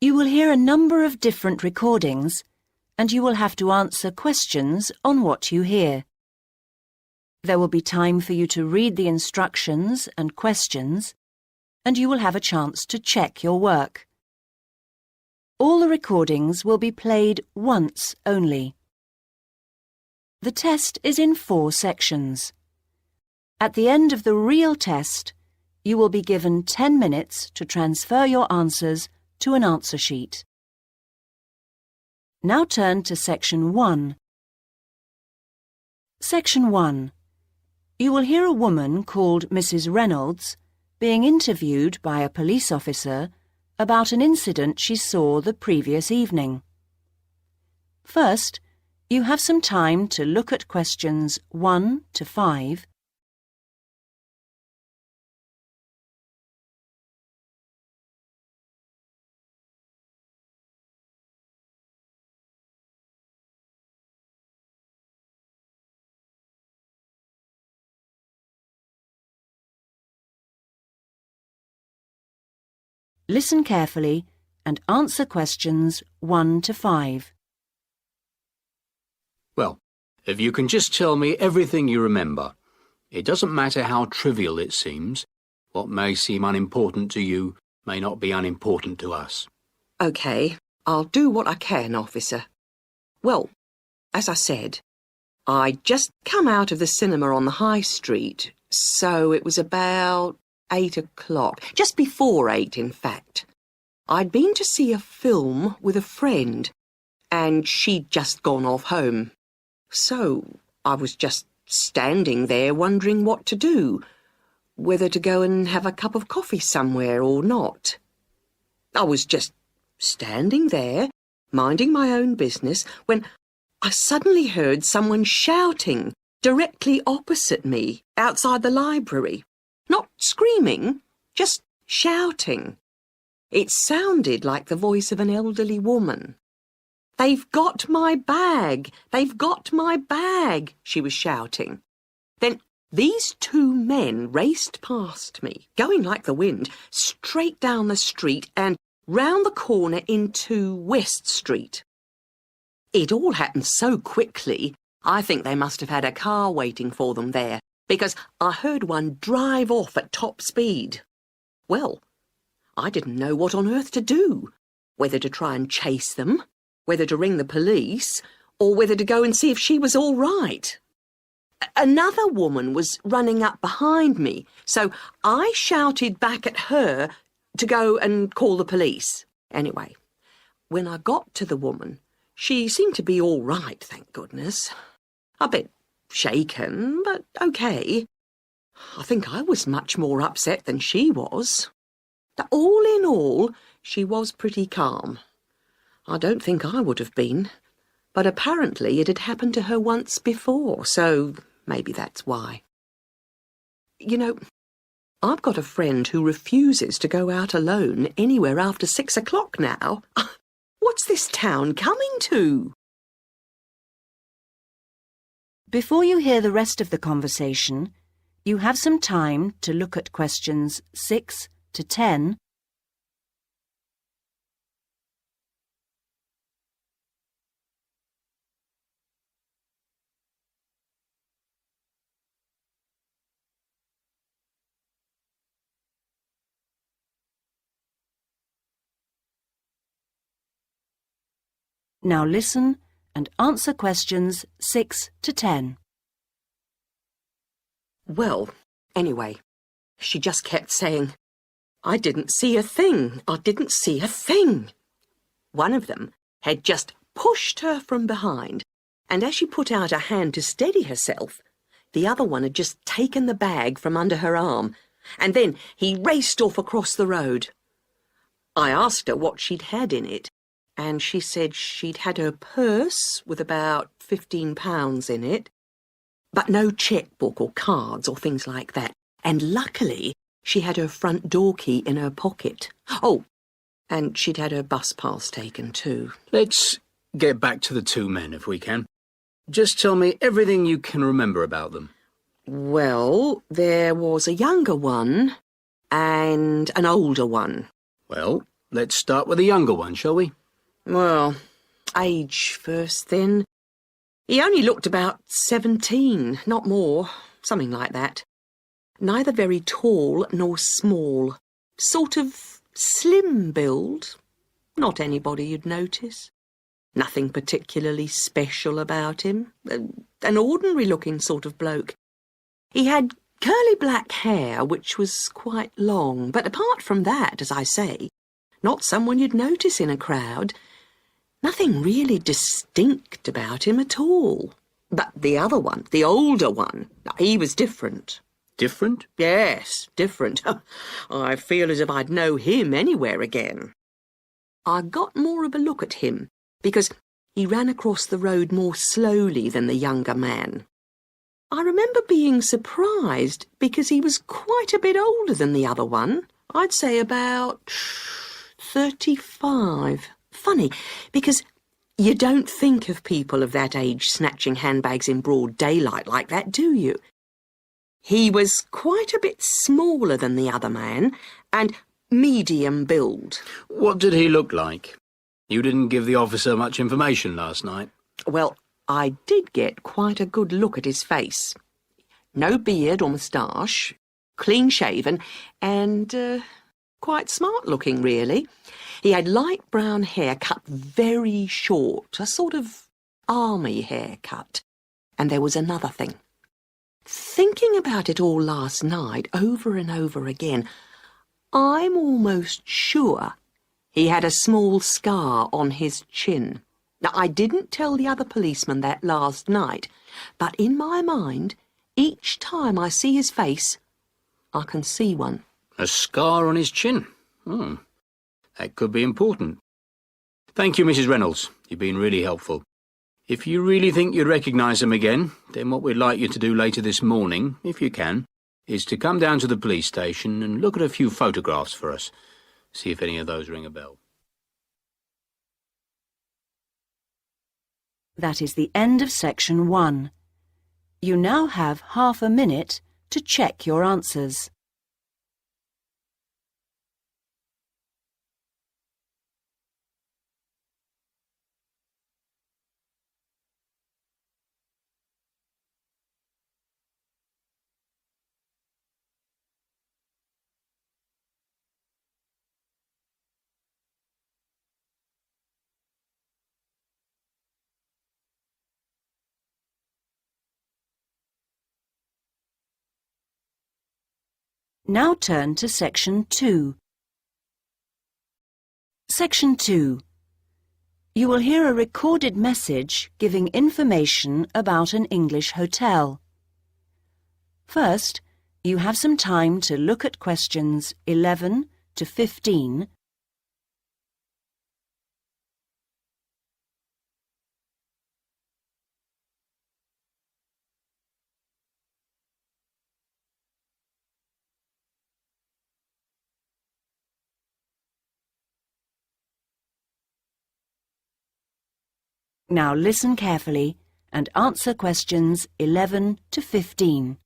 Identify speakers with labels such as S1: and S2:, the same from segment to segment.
S1: You will hear a number of different recordings, and you will have to answer questions on what you hear. There will be time for you to read the instructions and questions, and you will have a chance to check your work. All the recordings will be played once only. The test is in 4 sections. At the end of the real test, you will be given 10 minutes to transfer your answers to an answer sheet. Now turn to Section 1. Section 1. You will hear a woman called Mrs. Reynolds being interviewed by a police officer about an incident she saw the previous evening. First, you have some time to look at questions 1 to 5. Listen carefully and answer questions 1 to 5.
S2: Well, if you can just tell me everything you remember. It doesn't matter how trivial it seems. What may seem unimportant to you may not be unimportant to us.
S3: OK, I'll do what I can, officer. Well, as I said, I'd just come out of the cinema on the high street, so it was about 8 o'clock, just before 8, in fact. I'd been to see a film with a friend, and she'd just gone off home. So I was just standing there wondering what to do, whether to go and have a cup of coffee somewhere or not. I was just standing there, minding my own business, when I suddenly heard someone shouting directly opposite me, outside the library. Not screaming, just shouting. It sounded like the voice of an elderly woman. "They've got my bag! They've got my bag!" she was shouting. Then these 2 men raced past me, going like the wind, straight down the street and round the corner into West Street. It all happened so quickly, I think they must have had a car waiting for them there, because I heard one drive off at top speed. Well, I didn't know what on earth to do, whether to try and chase them, whether to ring the police, or whether to go and see if she was all right. Another woman was running up behind me, so I shouted back at her to go and call the police. Anyway, when I got to the woman, she seemed to be all right, thank goodness. A bit shaken, but OK. I think I was much more upset than she was. All in all, she was pretty calm. I don't think I would have been, but apparently it had happened to her once before, so maybe that's why. You know, I've got a friend who refuses to go out alone anywhere after 6 o'clock now. What's this town coming to?
S1: Before you hear the rest of the conversation, you have some time to look at questions 6 to 10. Now listen and answer questions 6 to 10.
S3: Well, anyway, she just kept saying, "I didn't see a thing. I didn't see a thing." One of them had just pushed her from behind, and as she put out a hand to steady herself, the other one had just taken the bag from under her arm, and then he raced off across the road. I asked her what she'd had in it, and she said she'd had her purse with about £15 in it, but no chequebook or cards or things like that, and luckily she had her front door key in her pocket. Oh, and she'd had her bus pass taken too.
S2: Let's get back to the 2 men, if we can. Just tell me everything you can remember about them.
S3: Well, there was a younger one and an older one.
S2: Well, Let's start with the younger one, shall we?
S3: Well, age first then. He only looked about 17, not more, something like that. Neither very tall nor small. Sort of slim build. Not anybody you'd notice. Nothing particularly special about him. An ordinary-looking sort of bloke. He had curly black hair, which was quite long, but apart from that, as I say, not someone you'd notice in a crowd. Nothing really distinct about him at all. But the other one, the older one, he was different.
S2: Different?
S3: Yes, different. I feel as if I'd know him anywhere again. I got more of a look at him, because he ran across the road more slowly than the younger man. I remember being surprised, because he was quite a bit older than the other one. I'd say about 35. Funny, because you don't think of people of that age snatching handbags in broad daylight like that, do you? He was quite a bit smaller than the other man, and medium build.
S2: What did he look like? You didn't give the officer much information last night.
S3: Well, I did get quite a good look at his face. No beard or moustache, clean-shaven, and quite smart-looking, really. He had light brown hair cut very short, a sort of army haircut. And there was another thing. Thinking about it all last night, over and over again, I'm almost sure he had a small scar on his chin. Now, I didn't tell the other policeman that last night, but in my mind, each time I see his face, I can see one.
S2: A scar on his chin? That could be important. Thank you, Mrs. Reynolds. You've been really helpful. If you really think you'd recognise him again, then what we'd like you to do later this morning, if you can, is to come down to the police station and look at a few photographs for us. See if any of those ring a bell.
S1: That is the end of section 1. You now have half a minute to check your answers. Now turn to section 2. Section 2. You will hear a recorded message giving information about an English hotel. First, you have some time to look at questions 11 to 15. Now listen carefully and answer questions 11 to 15.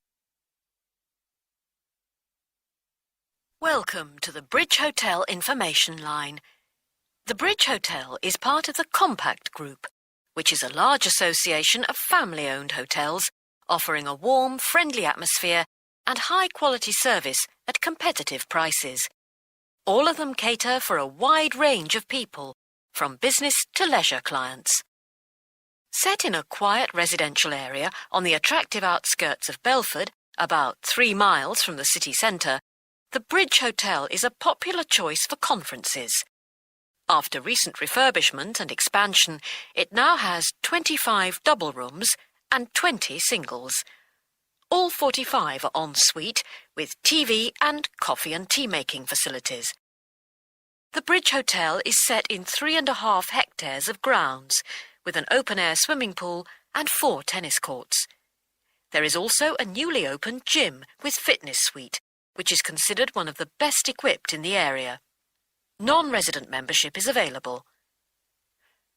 S4: Welcome to the Bridge Hotel Information Line. The Bridge Hotel is part of the Compact Group, which is a large association of family-owned hotels offering a warm, friendly atmosphere and high-quality service at competitive prices. All of them cater for a wide range of people, from business to leisure clients. Set in a quiet residential area on the attractive outskirts of Belford, about 3 miles from the city centre, the Bridge Hotel is a popular choice for conferences. After recent refurbishment and expansion, it now has 25 double rooms and 20 singles. All 45 are en suite, with TV and coffee and tea-making facilities. The Bridge Hotel is set in 3.5 hectares of grounds, with an open-air swimming pool and 4 tennis courts. There is also a newly opened gym with fitness suite, which is considered one of the best equipped in the area. Non-resident membership is available.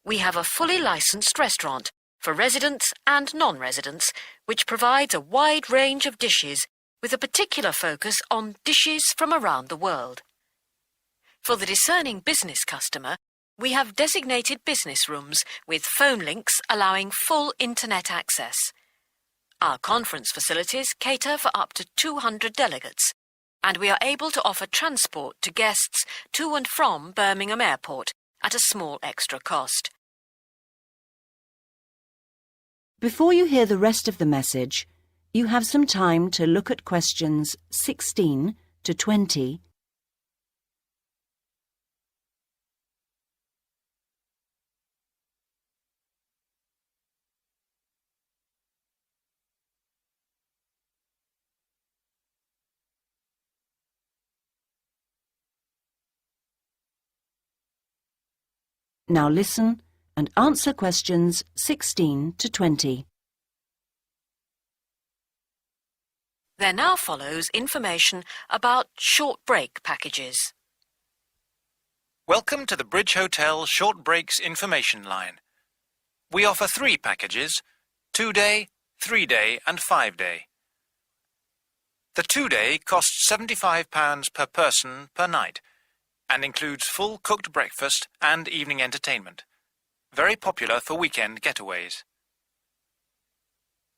S4: We have a fully licensed restaurant for residents and non-residents, which provides a wide range of dishes with a particular focus on dishes from around the world. For the discerning business customer, we have designated business rooms with phone links allowing full internet access. Our conference facilities cater for up to 200 delegates, and we are able to offer transport to guests to and from Birmingham Airport at a small extra cost.
S1: Before you hear the rest of the message, you have some time to look at questions 16 to 20. Now listen and answer questions 16 to 20.
S4: There now follows information about short break packages.
S5: Welcome to the Bridge Hotel Short Breaks Information Line. We offer 3 packages: 2-day, 3-day and 5-day. The 2-day costs £75 per person per night and includes full cooked breakfast and evening entertainment. Very popular for weekend getaways.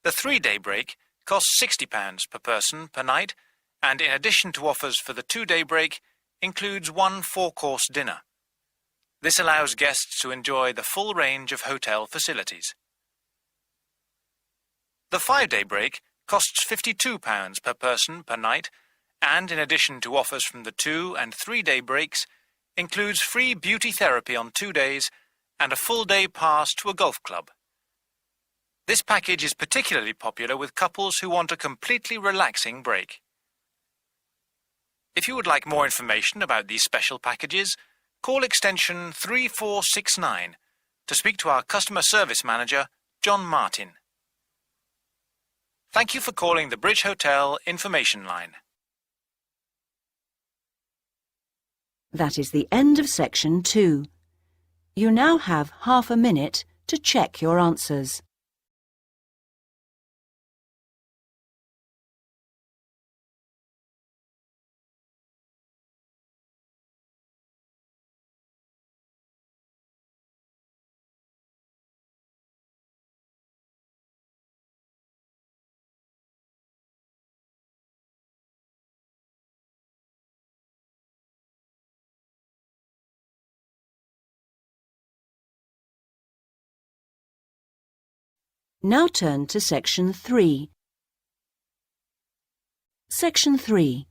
S5: The 3-day break costs £60 per person per night and, in addition to offers for the 2-day break, includes 1 4-course dinner. This allows guests to enjoy the full range of hotel facilities. The 5-day break costs £52 per person per night and, in addition to offers from the 2- and 3-day breaks, includes free beauty therapy on 2 days and a full-day pass to a golf club. This package is particularly popular with couples who want a completely relaxing break. If you would like more information about these special packages, call extension 3469 to speak to our customer service manager, John Martin. Thank you for calling the Bridge Hotel Information Line.
S1: That is the end of section 2. You now have half a minute to check your answers. Now turn to section 3. Section 3.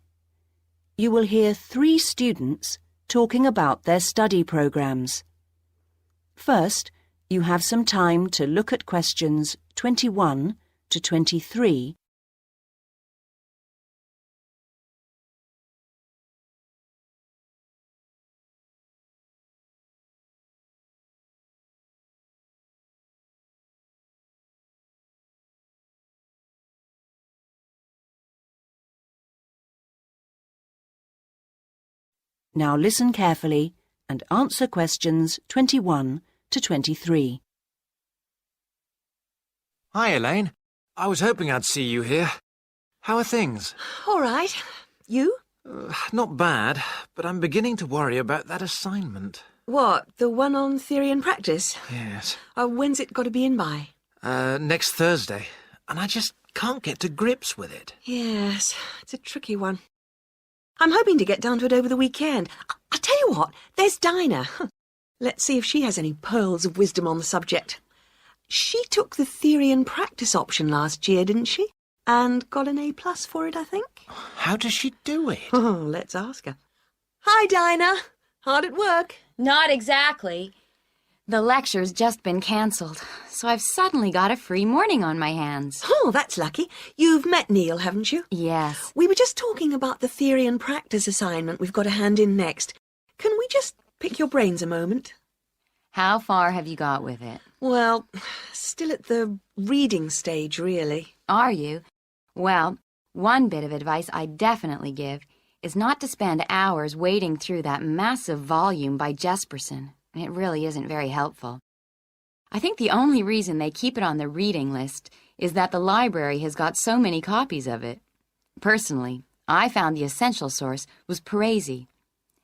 S1: You will hear 3 students talking about their study programs. First, you have some time to look at questions 21 to 23. Now listen carefully and answer questions 21 to 23.
S6: Hi, Elaine. I was hoping I'd see you here. How are things?
S3: All right. You?
S6: Not bad, but I'm beginning to worry about that assignment.
S3: What, the one on theory and practice?
S6: Yes.
S3: When's it got to be in by?
S6: Next Thursday. And I just can't get to grips with it.
S3: Yes, it's a tricky one. I'm hoping to get down to it over the weekend. I'll tell you what, there's Dinah. Let's see if she has any pearls of wisdom on the subject. She took the theory and practice option last year, didn't she? And got an A+ for it, I think.
S6: How does she do it?
S3: Oh, let's ask her. Hi, Dinah. Hard at work?
S7: Not exactly. The lecture's just been cancelled, so I've suddenly got a free morning on my hands.
S3: Oh, that's lucky. You've met Neil, haven't you?
S7: Yes.
S3: We were just talking about the theory and practice assignment we've got to hand in next. Can we just pick your brains a moment?
S7: How far have you got with it?
S3: Well, still at the reading stage, really.
S7: Are you? Well, one bit of advice I definitely give is not to spend hours wading through that massive volume by Jesperson. It really isn't very helpful. I think the only reason they keep it on the reading list is that the library has got so many copies of it. Personally, I found the essential source was Parisi.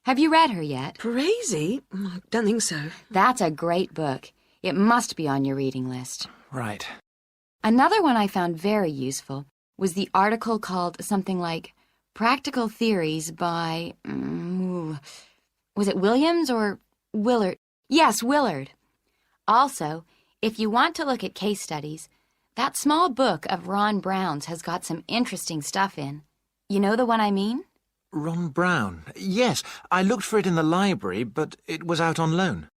S7: Have you read her yet?
S3: Crazy? I don't think so.
S7: That's a great book. It must be on your reading list.
S6: Right.
S7: Another one I found very useful was the article called something like Practical Theories by... was it Williams or Willard? Yes, Willard. Also, if you want to look at case studies, that small book of Ron Brown's has got some interesting stuff in. You know the one I mean?
S6: Ron Brown. Yes, I looked for it in the library, but it was out on loan.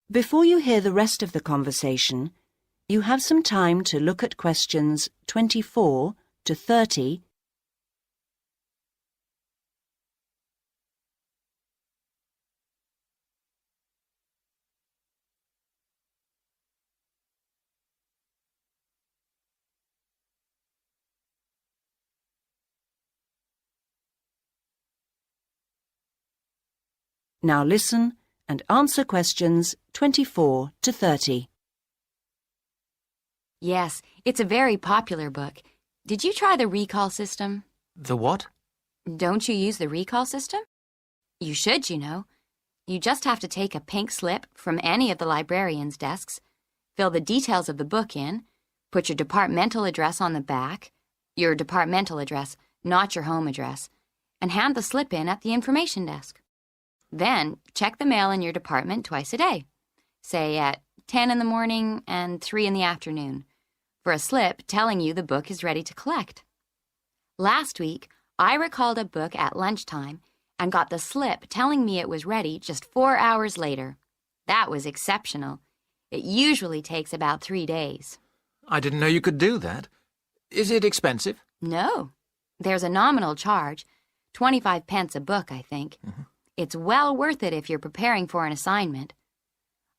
S1: Before you hear the rest of the conversation, you have some time to look at questions 24 to 30. Now listen and answer questions 24 to 30.
S7: Yes, it's a very popular book. Did you try the recall system?
S6: The what?
S7: Don't you use the recall system? You should, you know. You just have to take a pink slip from any of the librarian's desks, fill the details of the book in, put your departmental address on the back, your departmental address, not your home address, and hand the slip in at the information desk. Then, check the mail in your department twice a day, say at 10 in the morning and 3 in the afternoon, for a slip telling you the book is ready to collect. Last week, I recalled a book at lunchtime and got the slip telling me it was ready just 4 hours later. That was exceptional. It usually takes about 3 days.
S6: I didn't know you could do that. Is it expensive?
S7: No. There's a nominal charge, 25 pence a book, I think. It's well worth it if you're preparing for an assignment.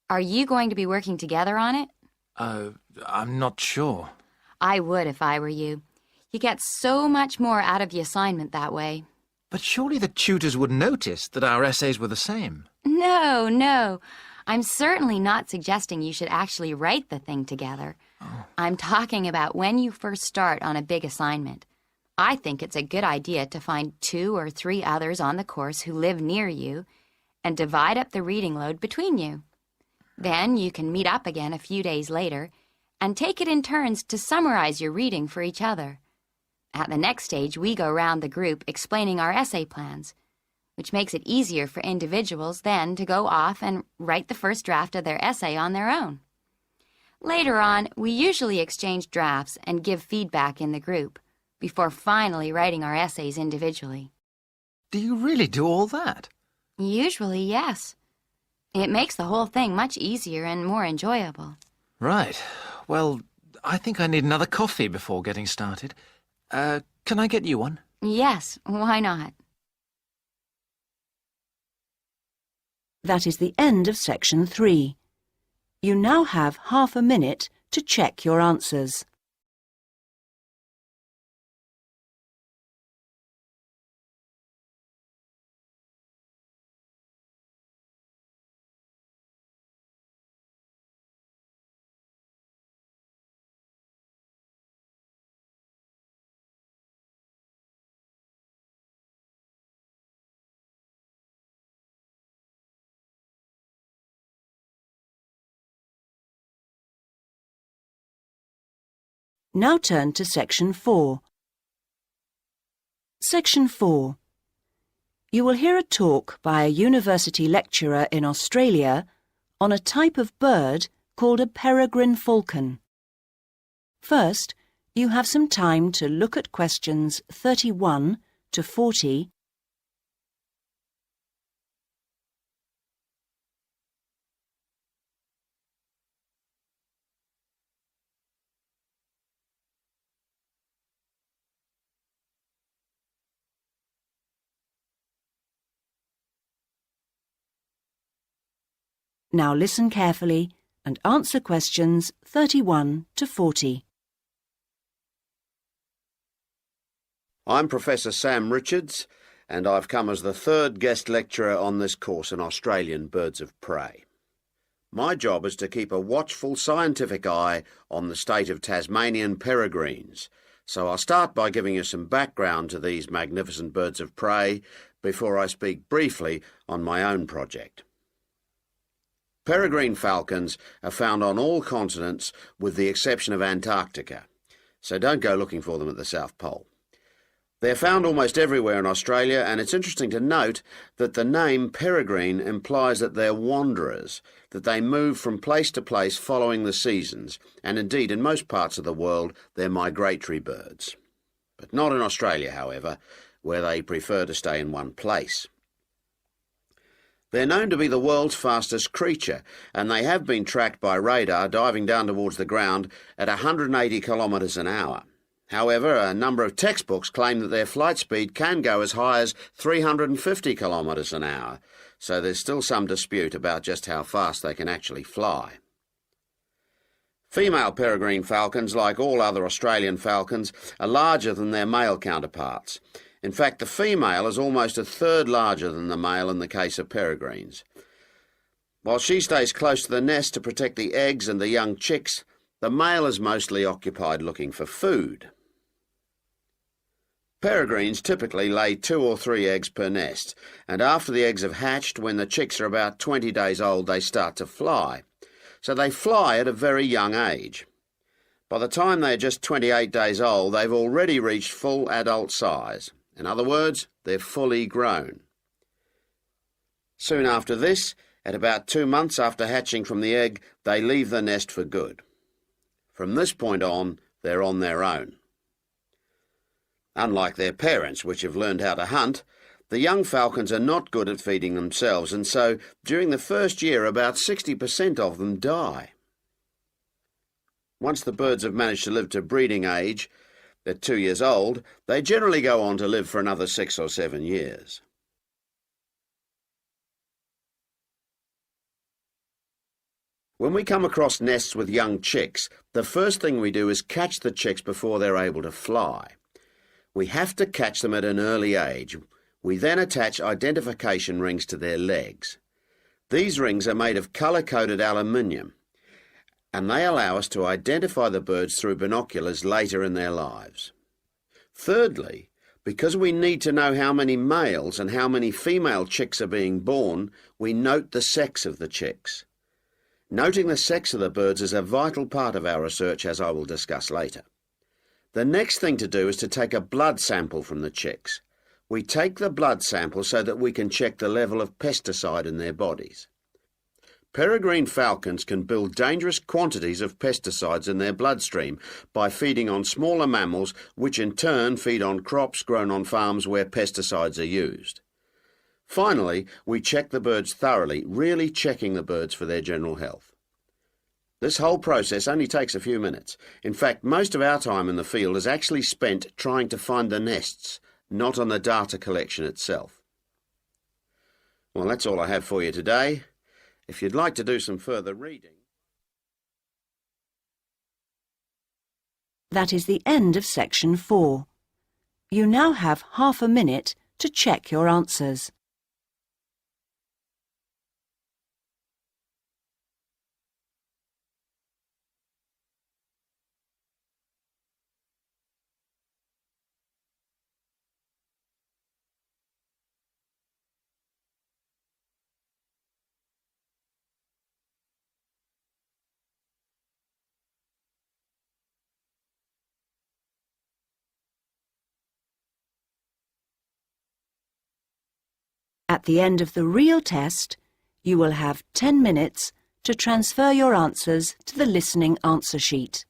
S7: Are you going to be working together on it?
S6: I'm not sure.
S7: I would if I were you. You get so much more out of the assignment that way.
S6: But surely the tutors would notice that our essays were the same.
S7: No. I'm certainly not suggesting you should actually write the thing together. I'm talking about when you first start on a big assignment. I think it's a good idea to find 2 or 3 others on the course who live near you and divide up the reading load between you. Then you can meet up again a few days later and take it in turns to summarize your reading for each other. At the next stage, we go round the group explaining our essay plans, which makes it easier for individuals then to go off and write the first draft of their essay on their own. Later on, we usually exchange drafts and give feedback in the group before finally writing our essays individually.
S6: Do you really do all that?
S7: Usually, yes. It makes the whole thing much easier and more enjoyable.
S6: Right. Well, I think I need another coffee before getting started. Can I get you one?
S7: Yes, why not?
S1: That is the end of section 3. You now have half a minute to check your answers. Now turn to section 4. Section 4. You will hear a talk by a university lecturer in Australia on a type of bird called a peregrine falcon. First, you have some time to look at questions 31 to 40. Now listen carefully and answer questions 31 to 40.
S8: I'm Professor Sam Richards, and I've come as the 3rd guest lecturer on this course in Australian birds of prey. My job is to keep a watchful scientific eye on the state of Tasmanian peregrines, So I'll start by giving you some background to these magnificent birds of prey before I speak briefly on my own project. Peregrine falcons are found on all continents with the exception of Antarctica, so don't go looking for them at the South Pole. They're found almost everywhere in Australia, and it's interesting to note that the name peregrine implies that they're wanderers, that they move from place to place following the seasons, and indeed in most parts of the world they're migratory birds. But not in Australia, however, where they prefer to stay in one place. They're known to be the world's fastest creature, and they have been tracked by radar diving down towards the ground at 180 kilometres an hour. However, a number of textbooks claim that their flight speed can go as high as 350 kilometres an hour, so there's still some dispute about just how fast they can actually fly. Female peregrine falcons, like all other Australian falcons, are larger than their male counterparts. In fact, the female is almost a third larger than the male in the case of peregrines. While she stays close to the nest to protect the eggs and the young chicks, the male is mostly occupied looking for food. Peregrines typically lay 2 or 3 eggs per nest, and after the eggs have hatched, when the chicks are about 20 days old, they start to fly. So they fly at a very young age. By the time they're just 28 days old, they've already reached full adult size. In other words, they're fully grown. Soon after this, at about 2 months after hatching from the egg, they leave the nest for good. From this point on, they're on their own. Unlike their parents, which have learned how to hunt, the young falcons are not good at feeding themselves, and so during the first year about 60% of them die. Once the birds have managed to live to breeding age, at 2 years old, they generally go on to live for another 6 or 7 years. When we come across nests with young chicks, the first thing we do is catch the chicks before they're able to fly. We have to catch them at an early age. We then attach identification rings to their legs. These rings are made of colour-coded aluminium, and they allow us to identify the birds through binoculars later in their lives. Thirdly, because we need to know how many males and how many female chicks are being born, we note the sex of the chicks. Noting the sex of the birds is a vital part of our research, as I will discuss later. The next thing to do is to take a blood sample from the chicks. We take the blood sample so that we can check the level of pesticide in their bodies. Peregrine falcons can build dangerous quantities of pesticides in their bloodstream by feeding on smaller mammals, which in turn feed on crops grown on farms where pesticides are used. Finally, we check the birds thoroughly, really checking the birds for their general health. This whole process only takes a few minutes. In fact, most of our time in the field is actually spent trying to find the nests, not on the data collection itself. Well, that's all I have for you today. If you'd like to do some further reading...
S1: That is the end of section 4. You now have half a minute to check your answers. At the end of the real test, you will have 10 minutes to transfer your answers to the listening answer sheet.